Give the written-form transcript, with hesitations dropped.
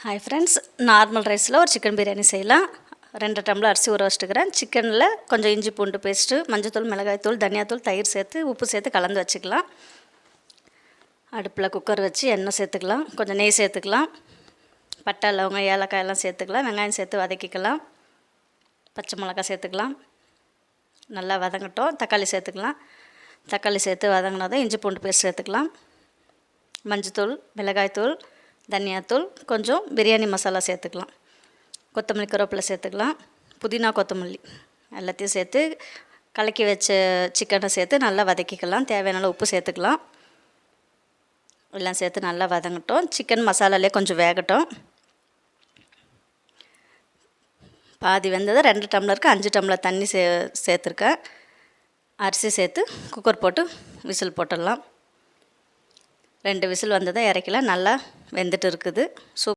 Hi friends, normal ரைஸில் ஒரு chicken biryani செய்யலாம். 2 டம்ளர் அரிசி ஊற வச்சுட்டுக்கிறேன். சிக்கனில் கொஞ்சம் இஞ்சி பூண்டு பேஸ்ட்டு, மஞ்சள்தூள், மிளகாய்த்தூள், தனியாத்தூள், தயிர் சேர்த்து உப்பு சேர்த்து கலந்து வச்சுக்கலாம். அடுப்பில் குக்கர் வச்சு எண்ணெய் சேர்த்துக்கலாம், கொஞ்சம் நெய் சேர்த்துக்கலாம், பட்டை, லவங்கம், ஏலக்காய் எல்லாம் சேர்த்துக்கலாம். வெங்காயம் சேர்த்து வதக்கிக்கலாம், பச்சை மிளகாய் சேர்த்துக்கலாம், நல்லா வதங்கட்டும். தக்காளி சேர்த்துக்கலாம். தக்காளி சேர்த்து வதங்கினதும் இஞ்சி பூண்டு பேஸ்ட் சேர்த்துக்கலாம். மஞ்சள்தூள், மிளகாய்த்தூள், தனியாத்தூள், கொஞ்சம் பிரியாணி மசாலா சேர்த்துக்கலாம். கொத்தமல்லி, கருவேப்பிலை சேர்த்துக்கலாம். புதினா, கொத்தமல்லி எல்லாத்தையும் சேர்த்து கலக்கி வச்ச சிக்கனை சேர்த்து நல்லா வதக்கிக்கலாம். தேவையான உப்பு சேர்த்துக்கலாம். எல்லாம் சேர்த்து நல்லா வதங்கட்டும். சிக்கன் மசாலாலே கொஞ்சம் வேகட்டும். பாதி வெந்ததை 2 டம்ளருக்கு 5 டம்ளர் தண்ணி சேர்த்துருக்கேன். அரிசி சேர்த்து குக்கர் போட்டு விசில் போட்டுடலாம். 2 விசில் வந்ததை இறக்கலாம். நல்லா வெந்துட்டு இருக்குது.